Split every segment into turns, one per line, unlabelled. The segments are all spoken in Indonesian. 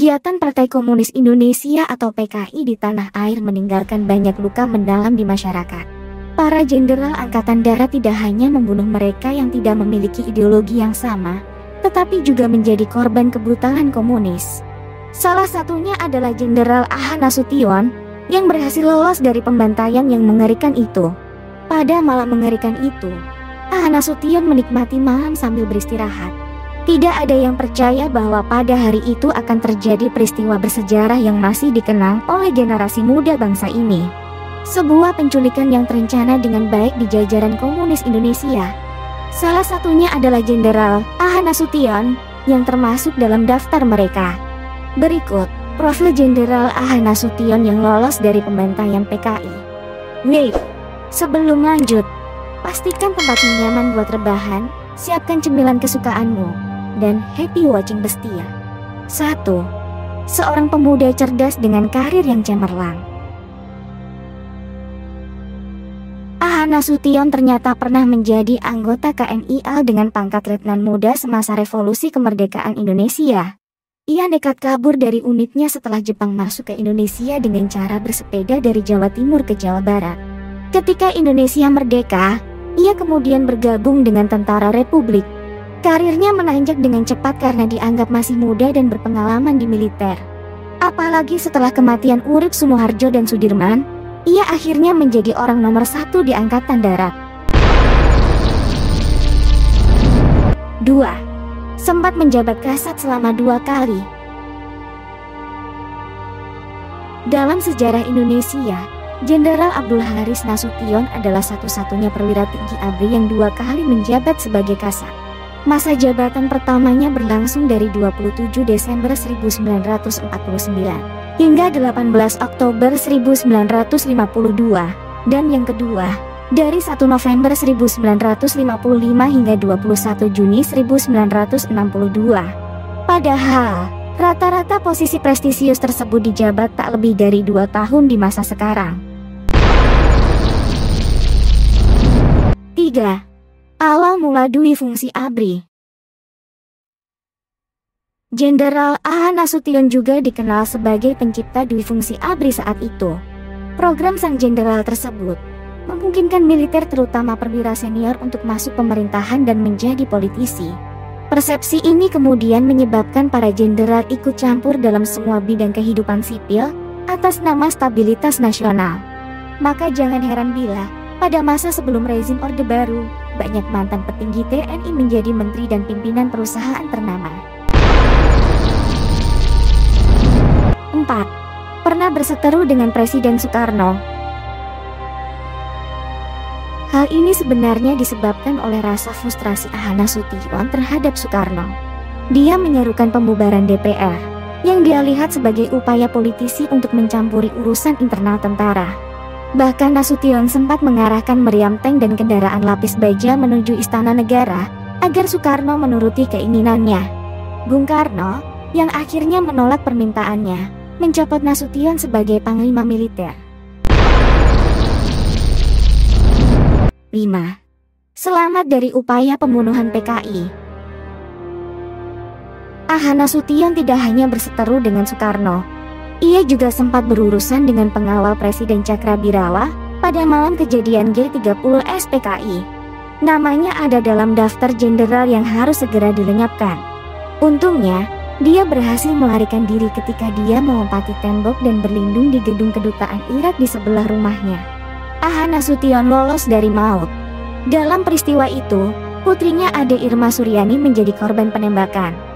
Kegiatan Partai Komunis Indonesia atau PKI di tanah air meninggalkan banyak luka mendalam di masyarakat. Para jenderal Angkatan Darat tidak hanya membunuh mereka yang tidak memiliki ideologi yang sama, tetapi juga menjadi korban kebrutalan komunis. Salah satunya adalah Jenderal A.H. Nasution, yang berhasil lolos dari pembantaian yang mengerikan itu. Pada malam mengerikan itu, A.H. Nasution menikmati malam sambil beristirahat. Tidak ada yang percaya bahwa pada hari itu akan terjadi peristiwa bersejarah yang masih dikenang oleh generasi muda bangsa ini. Sebuah penculikan yang terencana dengan baik di jajaran komunis Indonesia. Salah satunya adalah Jenderal A.H. Nasution yang termasuk dalam daftar mereka. Berikut profil Jenderal A.H. Nasution yang lolos dari pembantaian PKI. Wait, sebelum lanjut, pastikan tempatnya nyaman buat rebahan, siapkan cemilan kesukaanmu, dan happy watching Bestia. 1. Seorang pemuda cerdas dengan karir yang cemerlang. A.H. Nasution ternyata pernah menjadi anggota KMIL dengan pangkat letnan muda semasa revolusi kemerdekaan Indonesia. Ia nekat kabur dari unitnya setelah Jepang masuk ke Indonesia dengan cara bersepeda dari Jawa Timur ke Jawa Barat. Ketika Indonesia merdeka, ia kemudian bergabung dengan Tentara Republik. Karirnya menanjak dengan cepat karena dianggap masih muda dan berpengalaman di militer. Apalagi setelah kematian Urip Sumoharjo dan Sudirman, ia akhirnya menjadi orang nomor 1 di Angkatan Darat. 2. Sempat menjabat Kasat selama 2 kali. Dalam sejarah Indonesia, Jenderal Abdul Haris Nasution adalah satu-satunya perwira tinggi ABRI yang 2 kali menjabat sebagai Kasat. Masa jabatan pertamanya berlangsung dari 27 Desember 1949 hingga 18 Oktober 1952, dan yang kedua dari 1 November 1955 hingga 21 Juni 1962. Padahal, rata-rata posisi prestisius tersebut dijabat tak lebih dari 2 tahun di masa sekarang. 3. Awal mula dui fungsi ABRI. Jenderal A.H. Nasution juga dikenal sebagai pencipta dui fungsi ABRI saat itu. Program sang jenderal tersebut memungkinkan militer terutama perwira senior untuk masuk pemerintahan dan menjadi politisi. Persepsi ini kemudian menyebabkan para jenderal ikut campur dalam semua bidang kehidupan sipil atas nama stabilitas nasional. Maka jangan heran bila pada masa sebelum rezim Orde Baru, banyak mantan petinggi TNI menjadi menteri dan pimpinan perusahaan ternama. 4. Pernah berseteru dengan Presiden Soekarno. Hal ini sebenarnya disebabkan oleh rasa frustrasi A.H. Nasution terhadap Soekarno. Dia menyerukan pembubaran DPR, yang dia lihat sebagai upaya politisi untuk mencampuri urusan internal tentara. Bahkan Nasution sempat mengarahkan meriam tank dan kendaraan lapis baja menuju Istana Negara agar Soekarno menuruti keinginannya. Bung Karno, yang akhirnya menolak permintaannya, mencopot Nasution sebagai panglima militer. 5. Selamat dari upaya pembunuhan PKI. A.H. Nasution tidak hanya berseteru dengan Soekarno. Ia juga sempat berurusan dengan pengawal Presiden Cakrabirawa pada malam kejadian G30 SPKI. Namanya ada dalam daftar jenderal yang harus segera dilenyapkan. Untungnya, dia berhasil melarikan diri ketika dia melompati tembok dan berlindung di gedung kedutaan Irak di sebelah rumahnya. A.H. Nasution lolos dari maut. Dalam peristiwa itu, putrinya Ade Irma Suryani menjadi korban penembakan.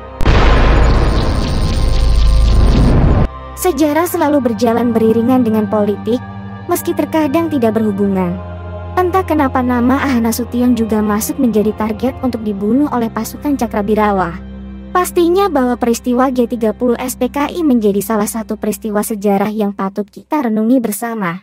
Sejarah selalu berjalan beriringan dengan politik, meski terkadang tidak berhubungan. Entah kenapa nama A.H. Nasution juga masuk menjadi target untuk dibunuh oleh pasukan Cakrabirawa. Pastinya bahwa peristiwa G30 SPKI menjadi salah satu peristiwa sejarah yang patut kita renungi bersama.